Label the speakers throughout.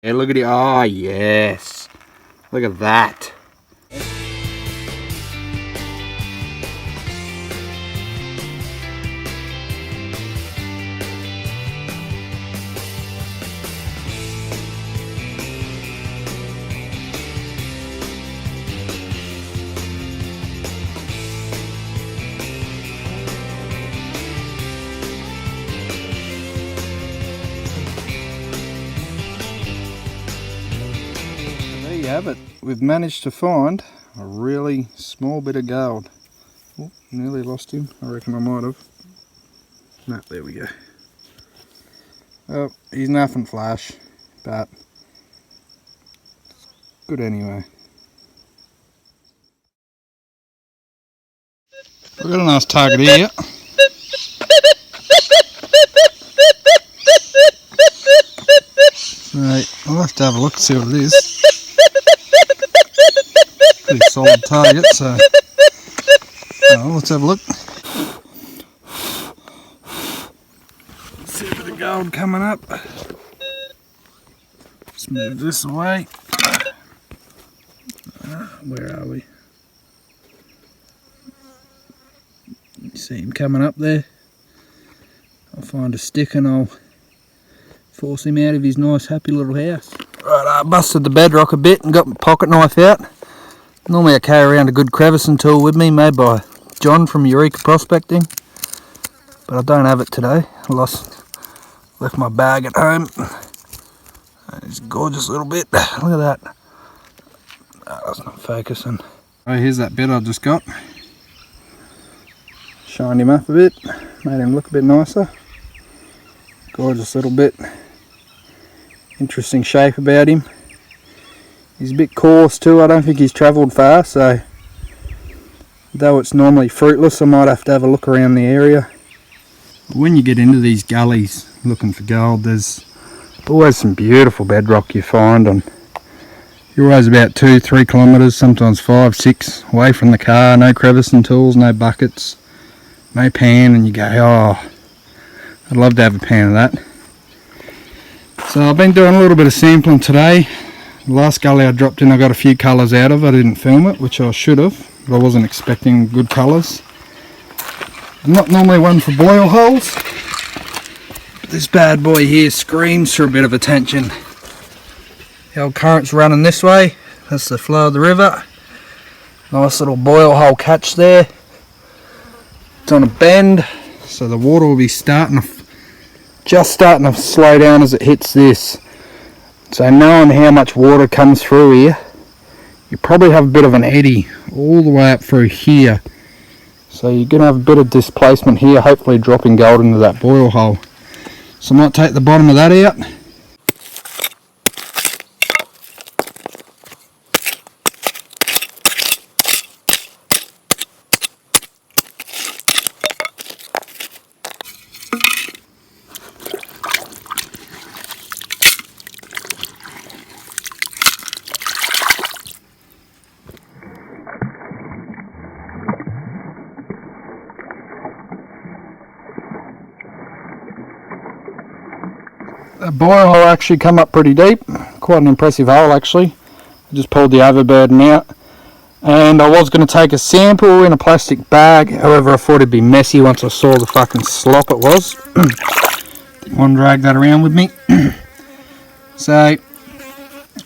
Speaker 1: Yeah, look at it. Oh, yes. Look at that. There you have it. We've managed to find a really small bit of gold. Oh, nearly lost him. I reckon I might have. No, there we go. Well, he's nothing flash, but good anyway. We've got a nice target here. Right, I'll have to have a look and see what it is. Pretty solid target, so let's have a look. See a bit of gold coming up. Let's move this away. Where are we? You see him coming up there. I'll find a stick and I'll force him out of his nice happy little house. Right, I busted the bedrock a bit and got my pocket knife out. Normally I carry around a good crevicing tool with me, made by John from Eureka Prospecting, but I don't have it today. I left my bag at home. It's a gorgeous little bit. Look at that. Oh, that's not focusing. Oh, here's that bit I just got. Shined him up a bit, made him look a bit nicer. Gorgeous little bit. Interesting shape about him. He's a bit coarse too. I don't think he's travelled far, so though it's normally fruitless, I might have to have a look around the area. When you get into these gullies looking for gold, there's always some beautiful bedrock you find, and you're always about 2-3 kilometres, sometimes 5-6 away from the car. No crevicing tools, no buckets, no pan, and you go, oh, I'd love to have a pan of that. So I've been doing a little bit of sampling today. The last gully I dropped in, I got a few colours out of. I didn't film it, which I should have, but I wasn't expecting good colours. I'm not normally one for boil holes, but this bad boy here screams for a bit of attention. The old current's running this way. That's the flow of the river. Nice little boil hole catch there. It's on a bend, so the water will be just starting to slow down as it hits this. So knowing how much water comes through here, you probably have a bit of an eddy all the way up through here. So you're going to have a bit of displacement here, hopefully dropping gold into that boil hole. So I might take the bottom of that out. The boil hole actually come up pretty deep, quite an impressive hole actually. I just pulled the overburden out, and I was going to take a sample in a plastic bag, however I thought it'd be messy once I saw the fucking slop it was. Didn't want to drag that around with me. So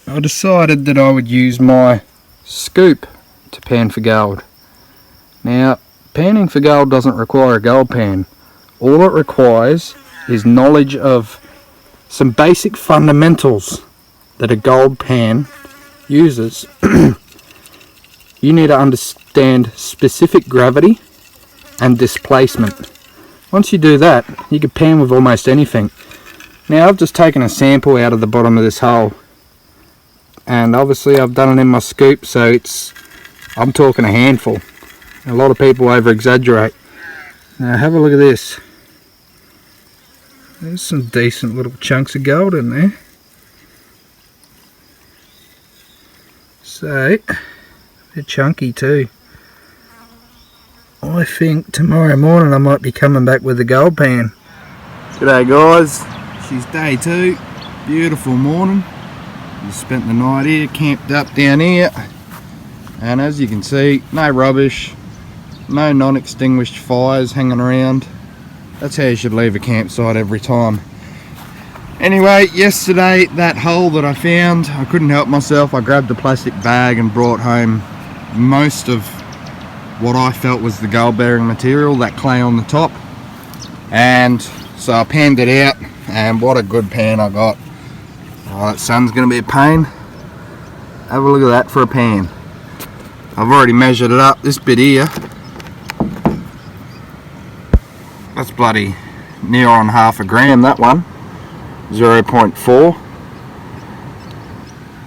Speaker 1: I decided that I would use my scoop to pan for gold. Now, panning for gold doesn't require a gold pan. All it requires is knowledge of some basic fundamentals that a gold pan uses. You need to understand specific gravity and displacement. Once you do that, you can pan with almost anything. Now I've just taken a sample out of the bottom of this hole, and obviously I've done it in my scoop, so I'm talking a handful. A lot of people over exaggerate. Now have a look at this. There's some decent little chunks of gold in there. So, they're chunky too. I think tomorrow morning I might be coming back with a gold pan. G'day guys, she's day 2. Beautiful morning. Just spent the night here, camped up down here, and as you can see, no rubbish, no non-extinguished fires hanging around. That's how you should leave a campsite every time. Anyway, yesterday that hole that I found, I couldn't help myself. I grabbed a plastic bag and brought home most of what I felt was the gold bearing material, that clay on the top. And so I panned it out, and what a good pan I got. Oh, that sun's going to be a pain. Have a look at that for a pan. I've already measured it up, this bit here. That's bloody near on half a gram, that one. 0.4.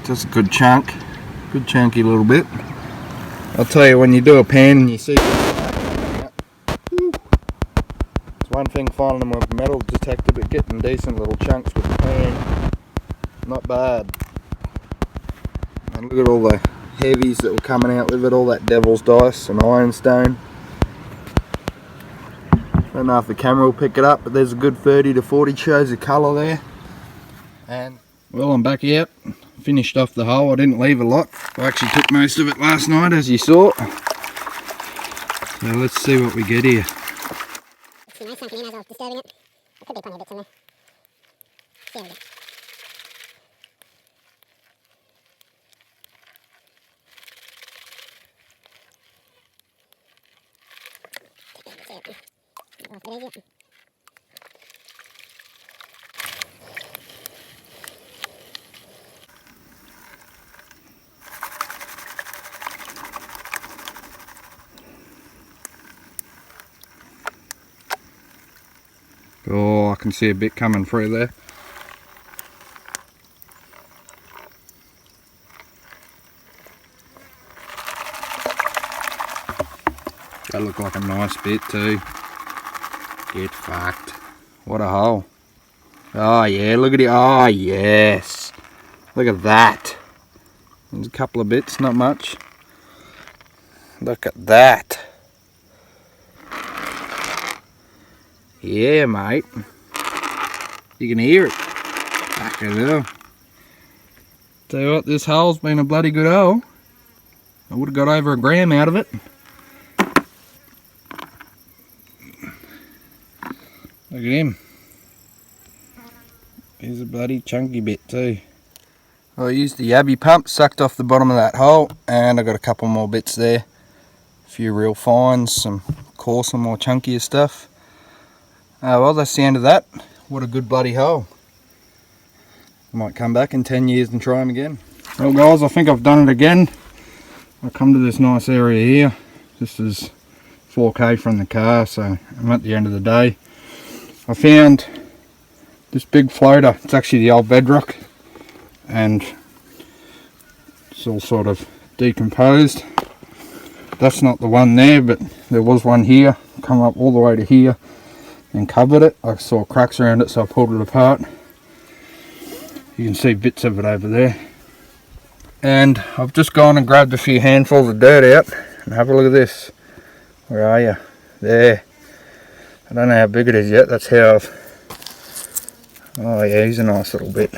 Speaker 1: Just a good chunk. Good chunky little bit. I'll tell you, when you do a pan and you see it's one thing finding them with a metal detector, but getting decent little chunks with the pan, not bad. And look at all the heavies that were coming out with it, all that devil's dice and ironstone. I don't know if the camera will pick it up, but there's a good 30 to 40 shades of colour there. And well, I'm back out, finished off the hole. I didn't leave a lot. I actually took most of it last night, as you saw. So let's see what we get here.
Speaker 2: It's nice sunken in as I was disturbing it. There could be plenty of bits in there. See how we go.
Speaker 1: Oh, I can see a bit coming through there. That looked like a nice bit too. Get fucked. What a hole. Oh yeah, look at it. Oh yes. Look at that. There's a couple of bits, not much. Look at that. Yeah, mate. You can hear it. Fucking hell. Tell you what, this hole's been a bloody good hole. I would have got over a gram out of it. Look at him. Here's a bloody chunky bit too. I used the yabby pump, sucked off the bottom of that hole, and I got a couple more bits there. A few real fines, some coarser, more chunkier stuff. Well, that's the end of that. What a good bloody hole. I might come back in 10 years and try them again. Well guys, I think I've done it again. I come to this nice area here. This is 4k from the car, so I'm at the end of the day. I found this big floater. It's actually the old Bedrock, and it's all sort of decomposed. That's not the one there, but there was one here, come up all the way to here and covered it. I saw cracks around it, so I pulled it apart. You can see bits of it over there. And I've just gone and grabbed a few handfuls of dirt out, and have a look at this. Where are you? There. I don't know how big it is yet. That's how I've... Oh yeah, he's a nice little bit.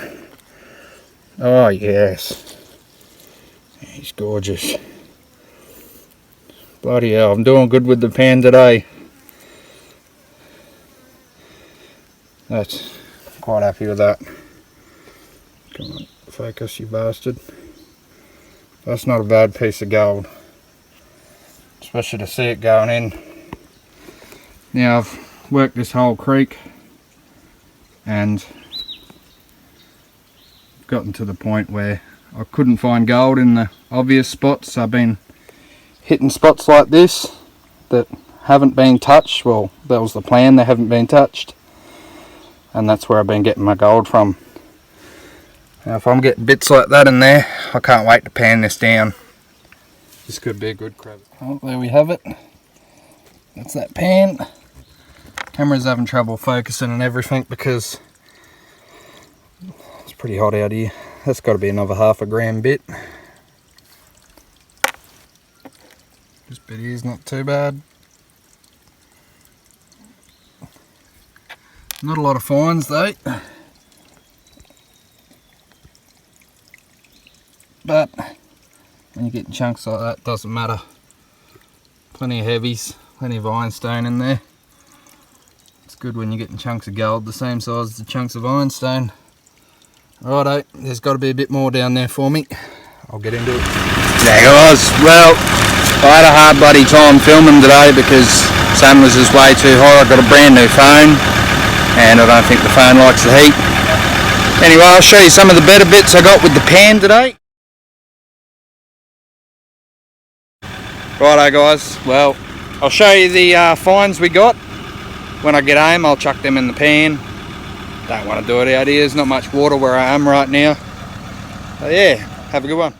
Speaker 1: Oh yes. He's gorgeous. Bloody hell, I'm doing good with the pan today. That's quite happy with that. Come on, focus, you bastard. That's not a bad piece of gold, especially to see it going in. Now I've worked this whole creek and gotten to the point where I couldn't find gold in the obvious spots. I've been hitting spots like this that haven't been touched. Well, that was the plan, they haven't been touched, and that's where I've been getting my gold from. Now if I'm getting bits like that in there, I can't wait to pan this down. This could be a good crevice. Oh, there we have it. That's that pan. Camera's having trouble focusing and everything because it's pretty hot out here. That's got to be another half a gram bit. This bit here is not too bad. Not a lot of fines though. but when you're getting chunks like that, it doesn't matter. Plenty of heavies, plenty of ironstone in there. It's good when you're getting chunks of gold the same size as the chunks of ironstone. Righto, there's got to be a bit more down there for me. I'll get into it.
Speaker 3: There guys, well, I had a hard bloody time filming today because sun was just way too hot. I've got a brand new phone and I don't think the phone likes the heat. Anyway, I'll show you some of the better bits I got with the pan today. Righto guys, well, I'll show you the finds we got. When I get home, I'll chuck them in the pan. Don't want to do it out here, there's not much water where I am right now. So yeah, have a good one.